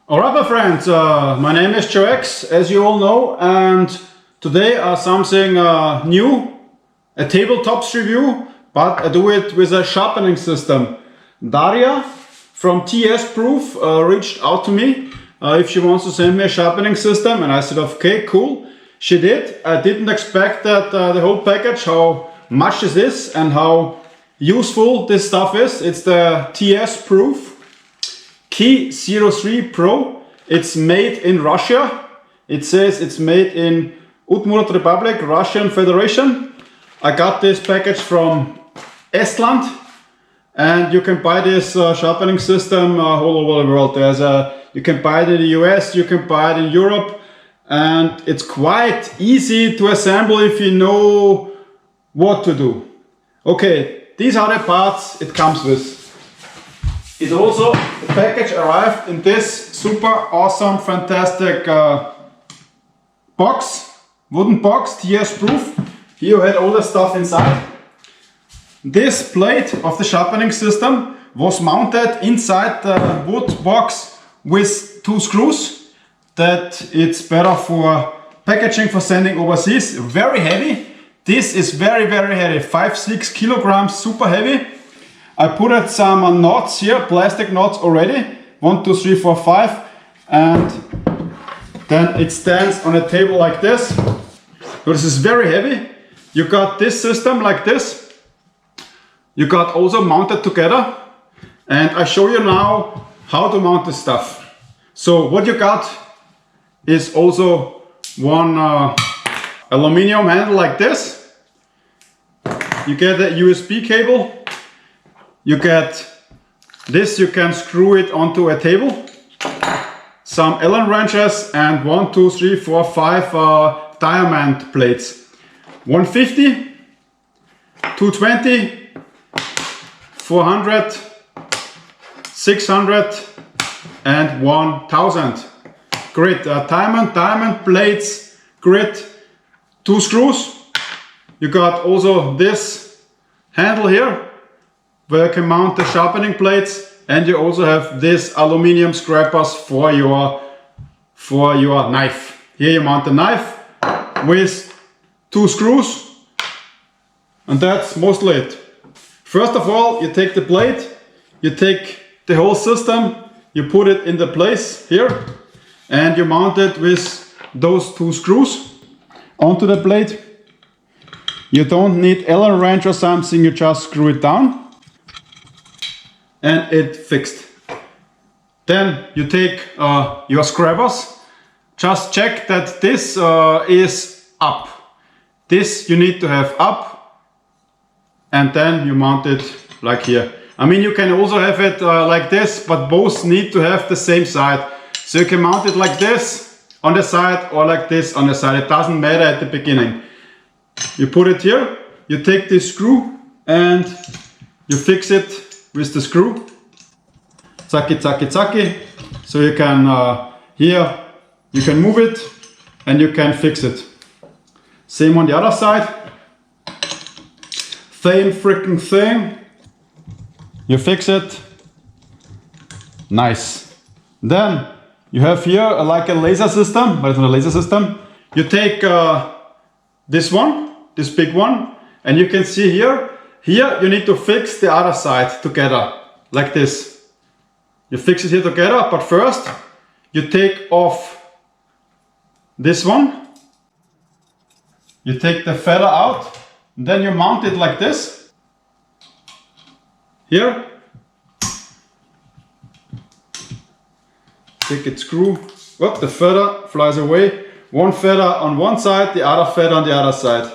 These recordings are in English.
Alright my friends, my name is JOEX, as you all know, and today something new, a tabletops review, but I do it with a sharpening system. Daria from TS Prof reached out to me if she wants to send me a sharpening system, and I said okay, cool. She did. I didn't expect that the whole package, how much this is and how useful this stuff is. It's the TS Prof K03 Pro. It's made in Russia. It says it's made in Udmurt Republic, Russian Federation. I got this package from Estland, and you can buy this sharpening system all over the world. You can buy it in the US, you can buy it in Europe, and it's quite easy to assemble if you know what to do. Okay, these are the parts it comes with. It also, the package arrived in this super awesome, fantastic box, wooden box, TS Prof. Here you had all the stuff inside. This plate of the sharpening system was mounted inside the wood box with 2 screws. That it's better for packaging, for sending overseas. Very heavy. This is very heavy, 5-6 kilograms, super heavy. I put it some knots here, plastic knots already, 1, 2, 3, 4, 5, and then it stands on a table like this. So this is very heavy. You got this system like this. You got also mounted together, and I show you now how to mount this stuff. So what you got is also one aluminum handle like this. You get a USB cable. You get this, you can screw it onto a table. Some Allen wrenches and 1, 2, 3, 4, 5 diamond plates. 150, 220, 400, 600 and 1000. Grit, diamond plates, grit, 2 screws. You got also this handle here, where you can mount the sharpening plates, and you also have this aluminum scrapers for your knife. Here you mount the knife with 2 screws, and that's mostly it. First of all, you take the plate, you take the whole system, you put it in the place here, and you mount it with those 2 screws onto the plate. You don't need Allen wrench or something, you just screw it down. And it fixed. Then you take your scrapers. Just check that this is up. This you need to have up, and then you mount it like here. I mean, you can also have it like this, but both need to have the same side. So you can mount it like this on the side or like this on the side. It doesn't matter at the beginning. You put it here, you take this screw and you fix it with the screw, zacky, zacky, zacky. So you can, here, you can move it and you can fix it. Same on the other side. Same freaking thing. You fix it. Nice. Then you have here like a laser system, but it's not a laser system. You take this one, this big one, and you can see here, you need to fix the other side together, like this. You fix it here together, but first you take off this one. You take the feather out, and then you mount it like this. Here. Take it, screw. Whoop, the feather flies away. One feather on one side, the other feather on the other side.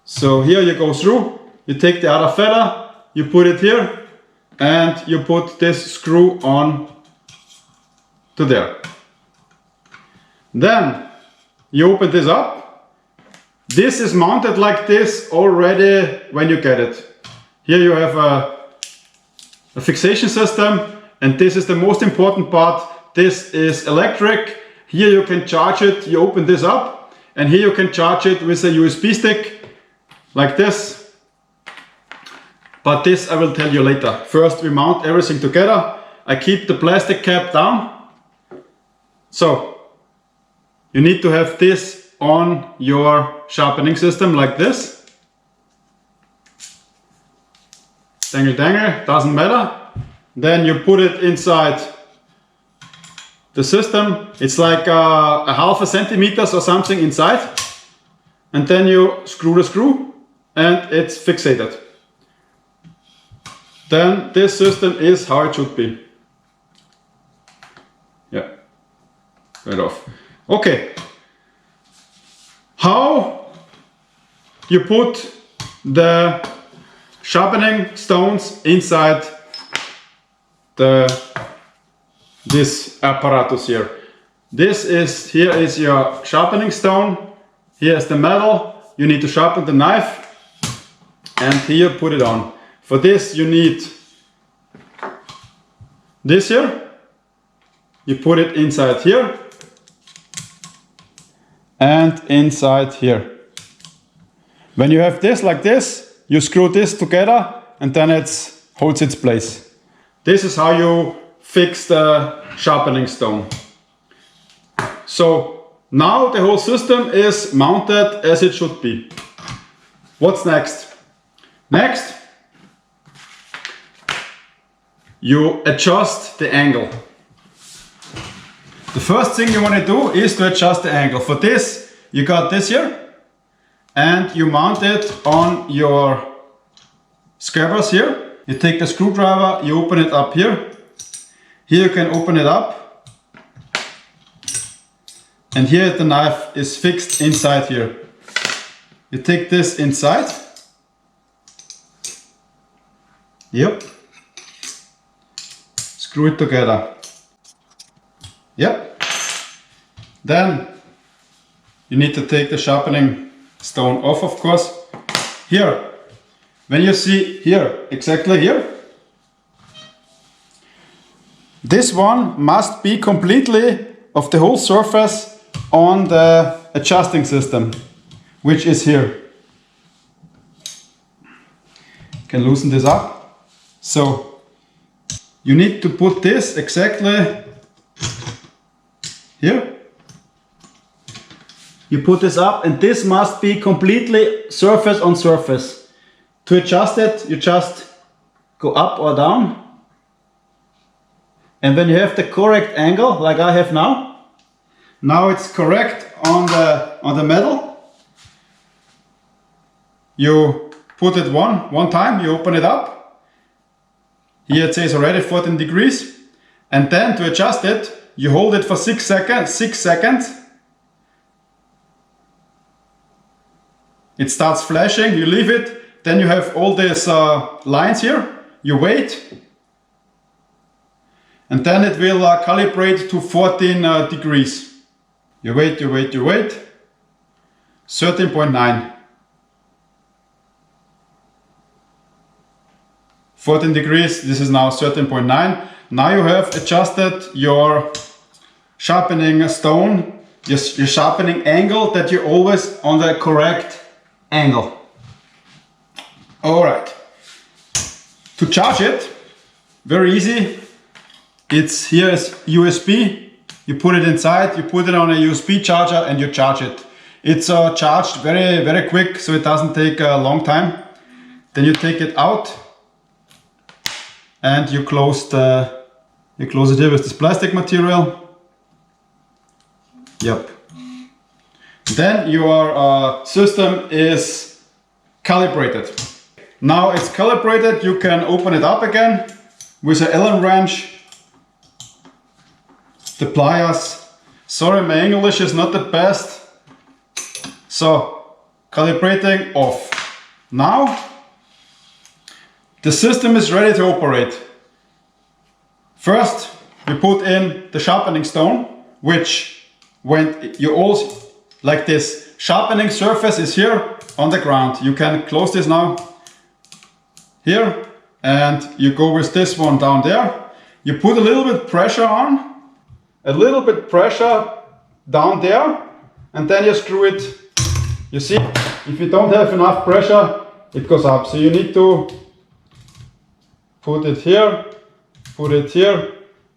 So here you go through, you take the other feather, you put it here, and you put this screw on to there. Then you open this up. This is mounted like this already when you get it. Here you have a fixation system, and this is the most important part. This is electric. Here you can charge it, you open this up, and here you can charge it with a USB stick. Like this, but this I will tell you later. First we mount everything together. I keep the plastic cap down So you need to have this on your sharpening system like this. Dangle, dangle, doesn't matter. Then you put it inside the system. It's like a half a centimeter or something inside. And then you screw the screw and it's fixated. Then this system is how it should be. Yeah, right off. Okay. How you put the sharpening stones inside this apparatus here. Here is your sharpening stone. Here is the metal. You need to sharpen the knife and here put it on. For this you need this here. You put it inside here and inside here. When you have this like this, you screw this together and then it holds its place. This is how you fix the sharpening stone. So now the whole system is mounted as it should be. What's next? Next, you adjust the angle. The first thing you want to do is to adjust the angle. For this, you got this here and you mount it on your scabbers here. You take the screwdriver, you open it up here. Here you can open it up. And here the knife is fixed inside here. You take this inside. Yep. Screw it together. Yep. Then you need to take the sharpening stone off, of course. Here, when you see here, exactly here, this one must be completely of the whole surface on the adjusting system, which is here. You can loosen this up. So you need to put this exactly here. You put this up and this must be completely surface on surface. To adjust it, you just go up or down. And when you have the correct angle, like I have now it's correct on the metal. You put it one time, you open it up. Here it says already 14 degrees. And then to adjust it, you hold it for 6 seconds. It starts flashing, you leave it. Then you have all these lines here. You wait. And then it will calibrate to 14 degrees. You wait. 13.9. 14 degrees, this is now 13.9. Now you have adjusted your sharpening stone, your sharpening angle, that you're always on the correct angle. Alright. To charge it, very easy. Here is USB. You put it inside, you put it on a USB charger and you charge it. It's charged very, very quick, so it doesn't take a long time. Then you take it out and you close it here with this plastic material. Yep. Then your system is calibrated. Now it's calibrated, you can open it up again with an Allen wrench. The pliers. Sorry, my English is not the best. So, calibrating off. Now, the system is ready to operate. First, we put in the sharpening stone, which when you also, like this, sharpening surface is here on the ground. You can close this now, here, and you go with this one down there. You put a little bit pressure on, a little bit pressure down there, and then you screw it. You see, if you don't have enough pressure, it goes up. So you need to put it here,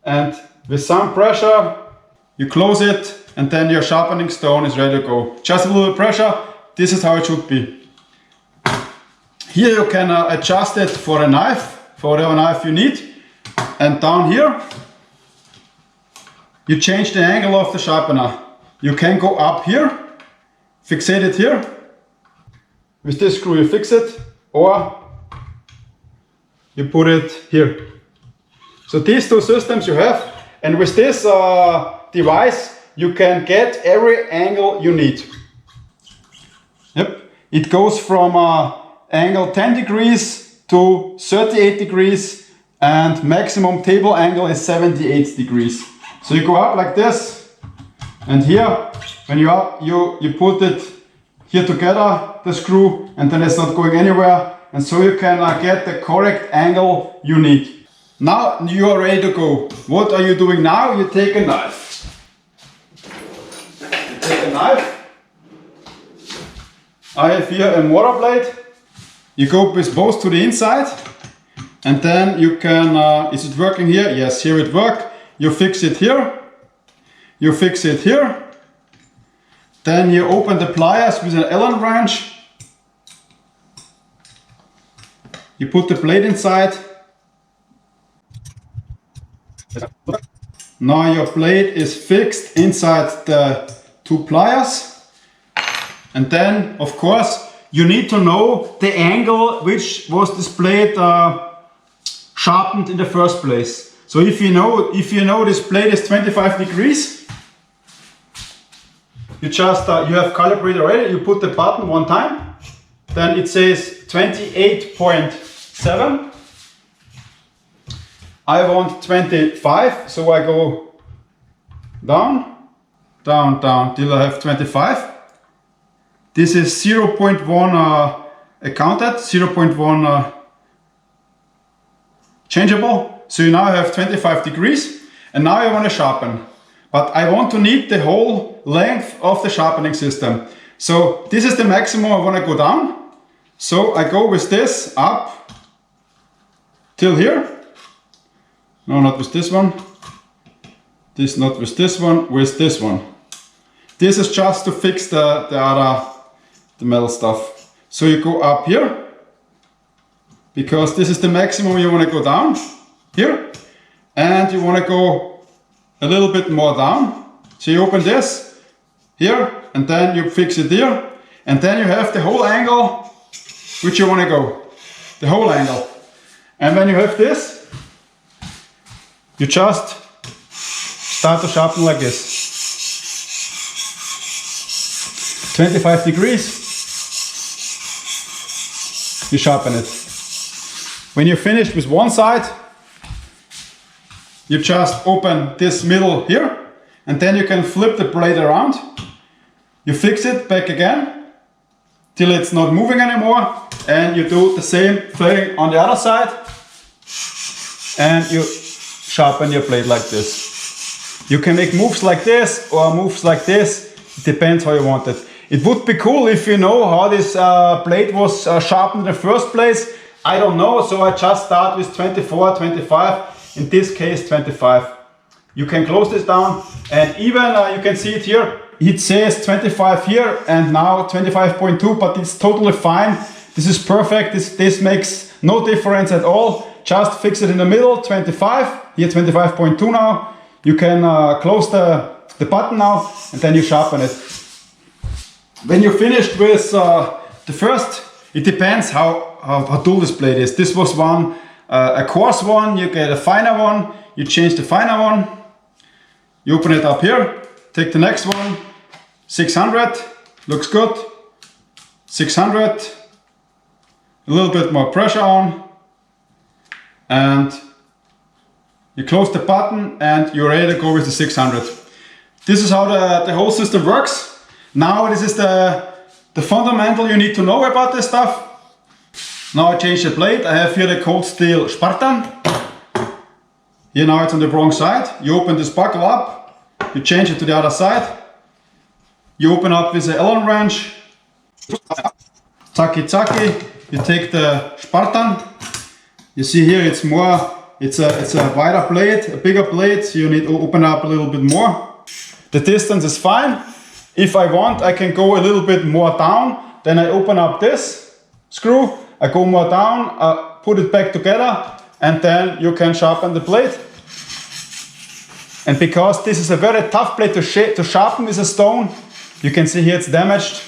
and with some pressure, you close it, and then your sharpening stone is ready to go. Just a little bit of pressure, this is how it should be. Here you can adjust it for a knife, for whatever knife you need. And down here, you change the angle of the sharpener. You can go up here, fixate it here. With this screw you fix it, or you put it here. So these two systems you have, and with this device you can get every angle you need. Yep, it goes from angle 10 degrees to 38 degrees, and maximum table angle is 78 degrees. So you go up like this, and here when you up, you put it here together, the screw, and then it's not going anywhere, and so you can get the correct angle you need. Now you are ready to go. What are you doing now? You take a knife. You take a knife. I have here a mortar blade. You go with both to the inside, and then you can, is it working here? Yes, here it works. You fix it here. You fix it here. Then you open the pliers with an Allen wrench. You put the blade inside. Now your blade is fixed inside the two pliers. And then, of course, you need to know the angle which was this blade sharpened in the first place. So if you know this blade is 25 degrees, you just you have calibrated already. You put the button one time, then it says 28.7. I want 25, so I go down, down, down till I have 25. This is 0.1 counted, 0.1 changeable. So you now have 25 degrees, and now I want to sharpen. But I want to need the whole length of the sharpening system. So this is the maximum I want to go down. So I go with this up till here. No, not with this one. This, not with this one, with this one. This is just to fix the metal stuff. So you go up here, because this is the maximum you want to go down here, and you want to go a little bit more down. So you open this here, and then you fix it here, and then you have the whole angle which you want to go, the whole angle. And when you have this, you just start to sharpen like this. 25 degrees, you sharpen it. When you're finished with one side, you just open this middle here, and then you can flip the blade around. You fix it back again till it's not moving anymore, and you do the same thing on the other side, and you sharpen your blade like this. You can make moves like this or moves like this. It depends how you want it. It would be cool if you know how this blade was sharpened in the first place. I don't know, so I just start with 24, 25. In this case 25. You can close this down, and even you can see it here. It says 25 here and now 25.2, but it's totally fine. This is perfect. This makes no difference at all. Just fix it in the middle, 25. Here 25.2 now. You can close the button now, and then you sharpen it. When you're finished with the first, it depends how dull this blade is. This was one. A coarse one, you get a finer one, you change the finer one, you open it up here, take the next one, 600, looks good, 600, a little bit more pressure on, and you close the button and you're ready to go with the 600. This is how the whole system works. Now this is the fundamental you need to know about this stuff. Now I change the blade. I have here the cold steel Spartan. Here now it's on the wrong side. You open this buckle up, you change it to the other side. You open up with the Allen wrench. Tzaki tzaki. You take the Spartan. You see here it's more, it's a wider blade, a bigger blade, so you need to open up a little bit more. The distance is fine. If I want, I can go a little bit more down. Then I open up this screw, I go more down, put it back together, and then you can sharpen the blade. And because this is a very tough blade to sharpen with a stone, you can see here it's damaged.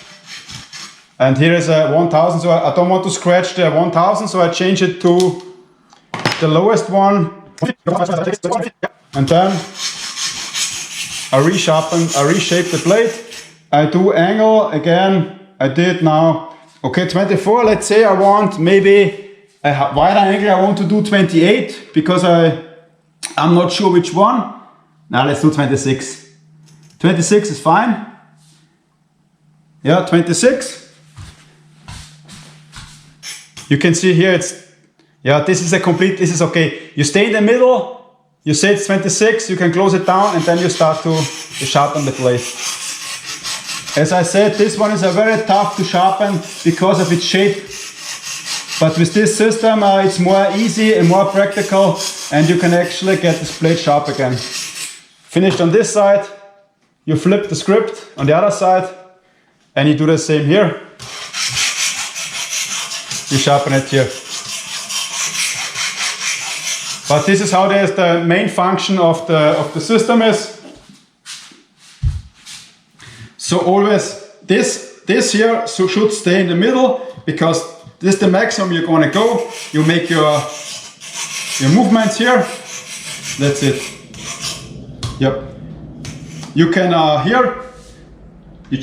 And here is a 1000, so I don't want to scratch the 1000, so I change it to the lowest one. And then I reshape the blade. I do angle again. I did now, okay, 24. Let's say I want maybe a wider angle. I want to do 28 because I'm not sure which one. Now let's do 26. 26 is fine. Yeah, 26. You can see here this is okay. You stay in the middle, you say it's 26, you can close it down and then you start to sharpen the blade. As I said, this one is a very tough to sharpen because of its shape. But with this system, it's more easy and more practical, and you can actually get this blade sharp again. Finished on this side, you flip the script on the other side, and you do the same here. You sharpen it here. But this is how the main function of the system is. So always this here should stay in the middle, because this is the maximum you're going to go. You make your movements here. That's it. Yep. You can here, you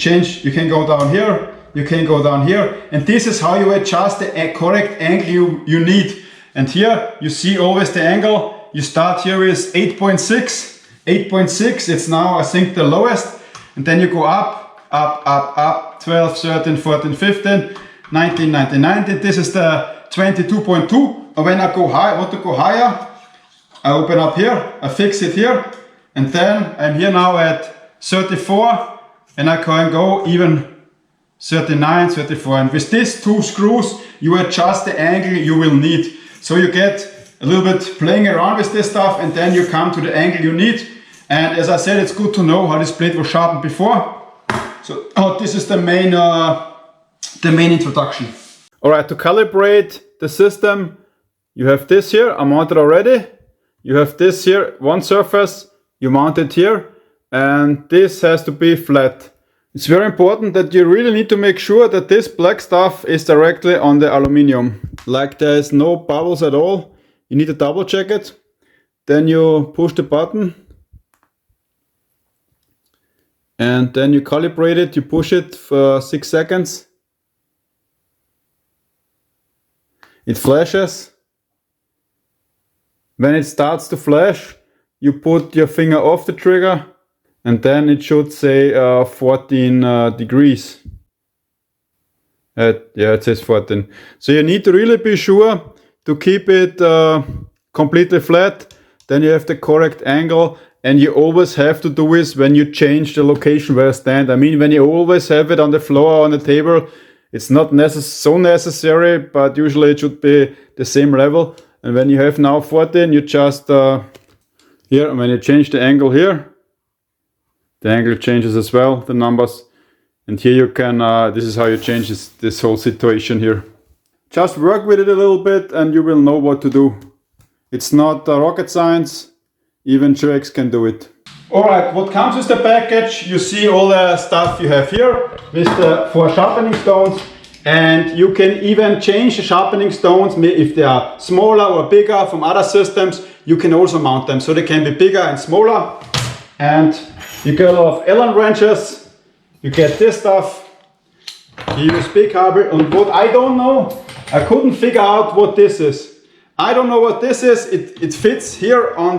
can go down here, you can go down here, and this is how you adjust the correct angle you need. And here you see always the angle. You start here with 8.6. 8.6, it's now I think the lowest. And then you go up, up, up, up, 12, 13, 14, 15, 19, 19, 90. This is the 22.2. And when I go high, want to go higher, I open up here, I fix it here. And then I'm here now at 34. And I can go even 39, 34. And with these two screws, you adjust the angle you will need. So you get a little bit playing around with this stuff, and then you come to the angle you need. And as I said, it's good to know how this blade was sharpened before. So this is the main introduction. All right, to calibrate the system, you have this here, I mounted already. You have this here, one surface, you mount it here, and this has to be flat. It's very important that you really need to make sure that this black stuff is directly on the aluminium. Like there is no bubbles at all. You need to double check it. Then you push the button. And then you calibrate it, you push it for 6 seconds. It flashes. When it starts to flash, you put your finger off the trigger, and then it should say 14 degrees. Yeah, it says 14. So you need to really be sure to keep it completely flat. Then you have the correct angle. And you always have to do this when you change the location where you stand. I mean, when you always have it on the floor or on the table, it's not so necessary, but usually it should be the same level. And when you have now 14, you just here, when you change the angle here, the angle changes as well, the numbers. And here you can, this is how you change this whole situation here. Just work with it a little bit and you will know what to do. It's not rocket science. Even JOEX can do it. Alright, what comes with the package, you see all the stuff you have here with the 4 sharpening stones, and you can even change the sharpening stones if they are smaller or bigger from other systems. You can also mount them so they can be bigger and smaller. And you get a lot of Allen wrenches, you get this stuff, you use big cable, and what I don't know, I couldn't figure out what this is. I don't know what this is. It fits here on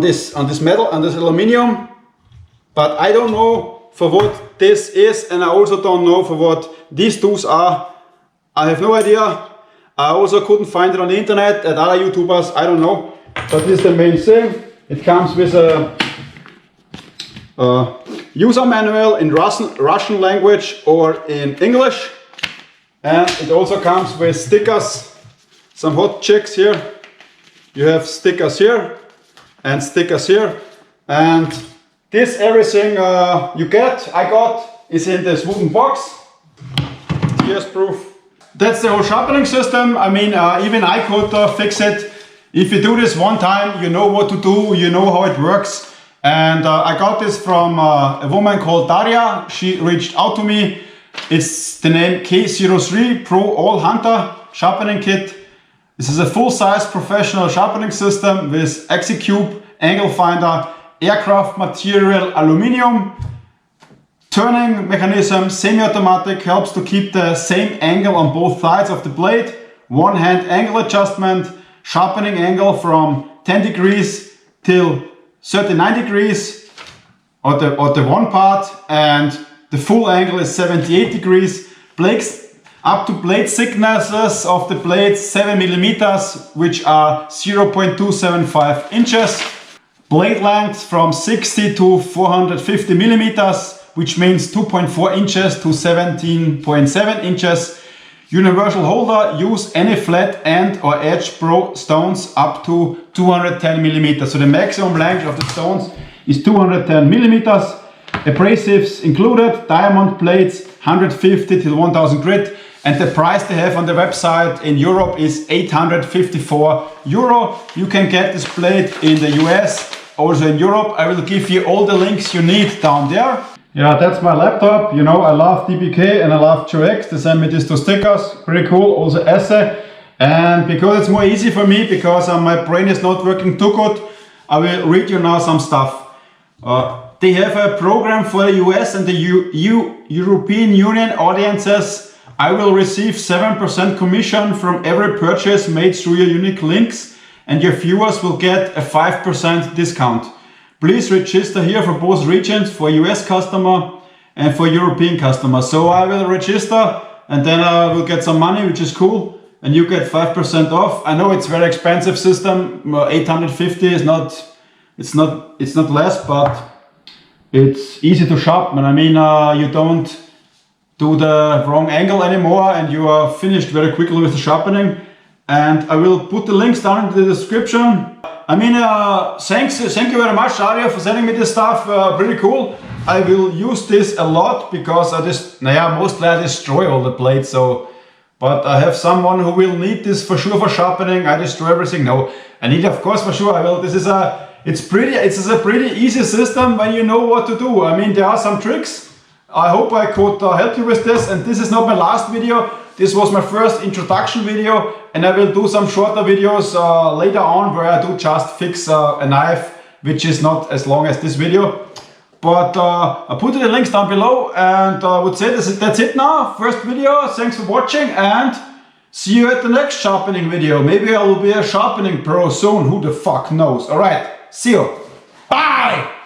this metal, on this aluminium, but I don't know for what this is, and I also don't know for what these tools are. I have no idea. I also couldn't find it on the internet at other YouTubers. I don't know, but this is the main thing. It comes with a user manual in Russian language or in English, and it also comes with stickers, some hot checks here. You have stickers here and stickers here, And this everything I got is in this wooden box. TS Prof. That's the whole sharpening system. I mean, even I could fix it. If you do this one time, you know what to do, you know how it works. And I got this from a woman called Daria. She reached out to me. It's the name K03 Pro All Hunter Sharpening Kit. This is a full-size professional sharpening system with Axicube, angle finder, aircraft material, aluminium, turning mechanism, semi-automatic, helps to keep the same angle on both sides of the blade, one-hand angle adjustment, sharpening angle from 10 degrees till 39 degrees or the one part, and the full angle is 78 degrees. Blades up to blade thicknesses of the blades 7 millimeters, which are 0.275 inches. Blade length from 60 to 450 millimeters, which means 2.4 inches to 17.7 inches. Universal holder, use any flat end or edge pro stones up to 210 millimeters. So the maximum length of the stones is 210 millimeters. Abrasives included, diamond plates 150 till 1000 grit, and the price they have on the website in Europe is 854 euro. You can get this blade in the US, also in Europe. I will give you all the links you need down there. Yeah, that's my laptop. You know, I love DBK and I love JOEX. They sent me these two stickers, pretty cool. Also essay. And because it's more easy for me, because my brain is not working too good, I will read you now some stuff. They have a program for the US and the European Union audiences. I will receive 7% commission from every purchase made through your unique links, and your viewers will get a 5% discount. Please register here for both regions, for US customer and for European customer. So I will register and then I will get some money, which is cool, and you get 5% off. I know it's very expensive system. 850 is it's not less, but it's easy to sharpen. I mean, you don't do the wrong angle anymore and you are finished very quickly with the sharpening. And I will put the links down in the description. I mean, thank you very much, Daria, for sending me this stuff. Pretty cool. I will use this a lot because mostly I destroy all the blades. So, but I have someone who will need this for sure for sharpening. I destroy everything. No, I need, of course, for sure. I will. It's a pretty easy system when you know what to do. I mean, there are some tricks. I hope I could help you with this. And this is not my last video. This was my first introduction video, and I will do some shorter videos later on where I do just fix a knife, which is not as long as this video. But I'll put the links down below, and I would say that's it now. First video. Thanks for watching, and see you at the next sharpening video. Maybe I will be a sharpening pro soon. Who the fuck knows? Alright, see you. Bye!